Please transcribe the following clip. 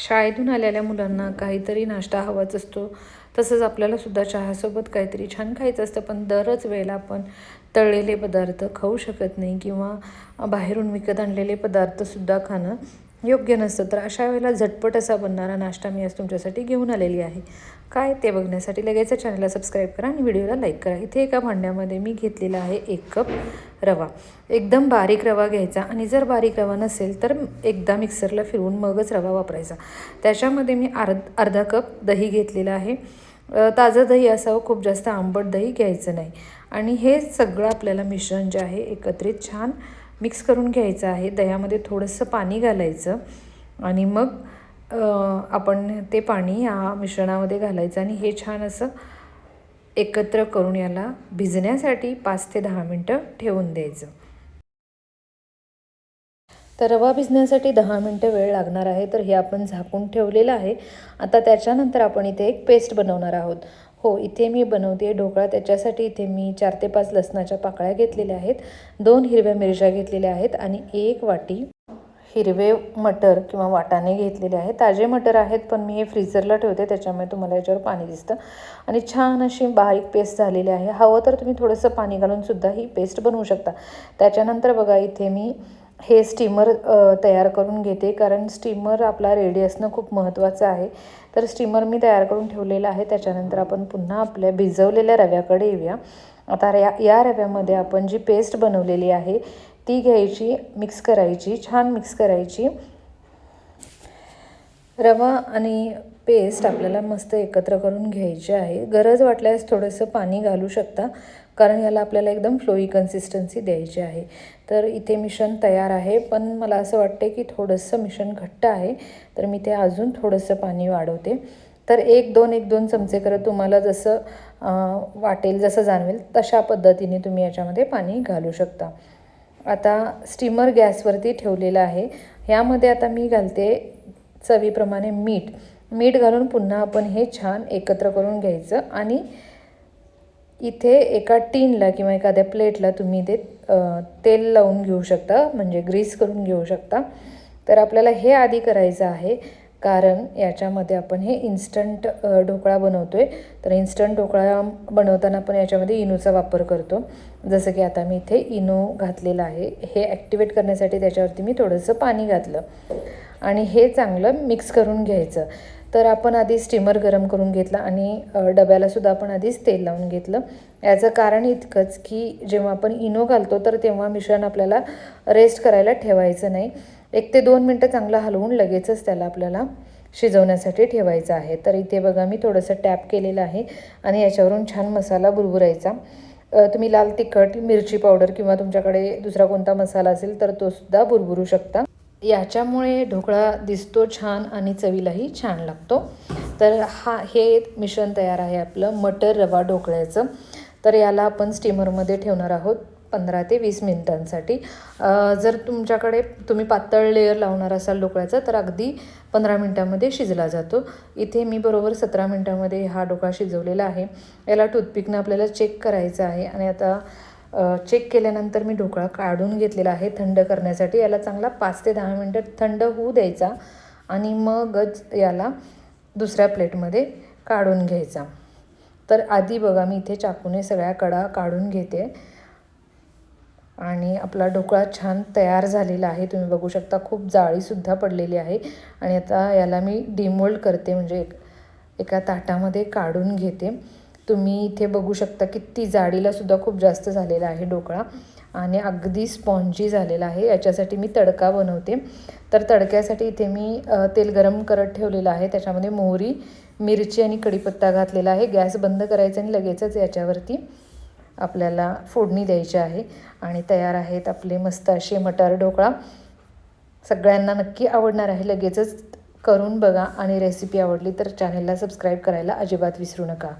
शाळेतून आलेल्या मुलांना काहीतरी नाश्ता हवाच असतो. तसंच आपल्यालासुद्धा चहासोबत काहीतरी छान खायचं असतं, पण दरच वेळेला आपण तळलेले पदार्थ खाऊ शकत नाही किंवा बाहेरून विकत आणलेले पदार्थसुद्धा खाणं योग्य नसतं. तर अशा वेळेला झटपट असा बनणारा नाश्ता मी आज तुमच्यासाठी घेऊन आलेली आहे. काय ते बघण्यासाठी लगेच चॅनलला सबस्क्राईब करा आणि व्हिडिओला लाईक करा. इथे एका भांड्यामध्ये मी घेतलेला आहे 1 कप रवा. एकदम बारीक रवा घ्यायचा आणि जर बारीक रवा नसेल तर एकदा मिक्सरला फिरवून मगच रवा वापरायचा. त्याच्यामध्ये मी अर्धा कप दही घेतलेलं आहे. ताजं दही असावं, खूप जास्त आंबट दही घ्यायचं नाही. आणि हे सगळं आपल्याला मिश्रण जे आहे एकत्रित छान मिक्स करून घ्यायचं आहे. दह्यामध्ये थोडंसं पाणी घालायचं आणि मग आपण ते पाणी या मिश्रणामध्ये घालायचं आणि हे छान असं एकत्र करून याला भिजण्यासाठी 5 ते 10 मिनटं ठेवून द्यायचं. तर रवा भिजण्यासाठी 10 मिनटं वेळ लागणार आहे. तर हे आपण झाकून ठेवलेलं आहे. आता त्याच्यानंतर आपण इथे एक पेस्ट बनवणार आहोत. हो, इथे मी बनवते ढोकळा. त्याच्यासाठी इथे मी 4 ते 5 लसणाच्या पाकळ्या घेतलेल्या आहेत, 2 हिरव्या मिरच्या घेतलेल्या आहेत आणि 1 वाटी हिरवे मटर किंवा वाटाणे घेतलेले आहेत. ताजे मटर आहेत, पण मी हे फ्रीझरला ठेवते, त्याच्यामुळे तुम्हाला याच्यावर पाणी दिसतं. आणि छान अशी बारीक पेस्ट झालेली आहे. हवं तर तुम्ही थोडंसं पाणी घालूनसुद्धा ही पेस्ट बनवू शकता. त्याच्यानंतर बघा इथे मी हे स्टीमर तयार करून घेते, कारण स्टीमर आपला रेडी असणं खूप महत्त्वाचं आहे. तर स्टीमर मी तयार करून ठेवलेलं आहे. त्याच्यानंतर आपण पुन्हा आपल्या भिजवलेल्या रव्याकडे येऊया. आता या रव्यामध्ये आपण जी पेस्ट बनवलेली आहे ती घ्यायची, मिक्स करायची, छान मिक्स करायची. रवा आणि पेस्ट आपल्याला मस्त एकत्र करून घ्यायची आहे. गरज वाटल्यास थोडंसं पाणी घालू शकता, कारण याला आपल्याला एकदम फ्लोई कन्सिस्टन्सी द्यायची आहे. तर इथे मिश्रण तयार आहे, पण मला असं वाटते की थोडंसं मिश्रण घट्ट आहे, तर मी ते अजून थोडंसं पाणी वाढवते. तर 1-2 चमचे करत तुम्हाला जसं वाटेल, जसं जाणवेल तशा पद्धतीने तुम्ही याच्यामध्ये पाणी घालू शकता. आता स्टीमर गॅसवरती ठेवलेलं आहे. ह्यामध्ये आता मी घालते चवीप्रमाणे मीठ घालून पुन्हा आपण हे छान एकत्र करून घ्यायचं. आणि इथे एका टीनला किंवा एखाद्या प्लेटला तुम्ही ते तेल लावून घेऊ शकता, म्हणजे ग्रीस करून घेऊ शकता. तर आपल्याला हे आधी करायचं आहे, कारण याच्यामध्ये आपण हे इन्स्टंट ढोकळा बनवतो आहे. तर इन्स्टंट ढोकळा बनवताना आपण याच्यामध्ये इनोचा वापर करतो. जसं की आता मी इथे इनो घातलेला आहे. हे ॲक्टिवेट करण्यासाठी त्याच्यावरती मी थोडंसं पाणी घातलं आणि हे चांगलं मिक्स करून घ्यायचं. तर आपण आधी स्टीमर गरम करून घेतला आणि डब्यालासुद्धा आपण आधीच तेल लावून घेतलं. याचं कारण इतकंच की जेव्हा आपण इनो घालतो तर तेव्हा मिश्रण आपल्याला रेस्ट करायला ठेवायचं नाही. 1 ते 2 मिनटं चांगलं हलवून लगेचच त्याला आपल्याला शिजवण्यासाठी ठेवायचं आहे. तर इथे बघा मी थोडंसं टॅप केलेलं आहे आणि याच्यावरून छान मसाला बुरबुरायचा. तुम्ही लाल तिखट, मिरची पावडर किंवा तुमच्याकडे दुसरा कोणता मसाला असेल तर तोसुद्धा बुरबुरू शकता. याच्यामुळे ढोकळा दिसतो छान आणि चवीलाही छान लागतो. तर हे मिश्रण तयार आहे आपलं मटर रवा ढोकळ्याचं. तर याला आपण स्टीमरमध्ये ठेवणार आहोत 15 ते 20 मिनिटांसाठी. जर तुम्ही पातळ लेयर लावणार असाल ढोकळ्याचा तर अगदी 15 मिनिटांमध्ये शिजला जातो. इथे मी बरोबर 17 मिनिटांमध्ये हा ढोकळा शिजवलेला आहे. याला टूथपिकनं आपल्याला चेक करायचं आहे. आणि आता चेक केल्यानंतर मी ढोकळा काढून घेतलेला आहे थंड करण्यासाठी. याला चांगला 5 ते 10 मिनटं थंड होऊ द्यायचा आणि मगच याला दुसऱ्या प्लेटमध्ये काढून घ्यायचा. तर आधी बघा मी इथे चाकूने सगळ्या कडा काढून घेते आणि आपला ढोकळा छान तयार झालेला आहे. तुम्ही बघू शकता खूप जाळीसुद्धा पडलेली आहे. आणि आता याला मी डिमोल्ड करते, म्हणजे एका ताटामध्ये काढून घेते. तुम्ही इथे बघू शकता किती जाडीलासुद्धा खूप जास्त झालेला आहे ढोकळा आणि अगदी स्पॉन्जी झालेला आहे. याच्यासाठी मी तडका बनवते. तर तडक्यासाठी इथे मी तेल गरम करत ठेवलेलं आहे. त्याच्यामध्ये मोहरी, मिरची आणि कढीपत्ता घातलेला आहे. गॅस बंद करायचा आणि लगेचच याच्यावरती आपल्याला फोडणी द्यायची आहे. आणि तयार आहेत आपले मस्त असे मटार ढोकळा. सगळ्यांना नक्की आवडणार आहे. लगेचच करून बघा आणि रेसिपी आवडली तर चॅनलला सबस्क्राईब करायला अजिबात विसरू नका.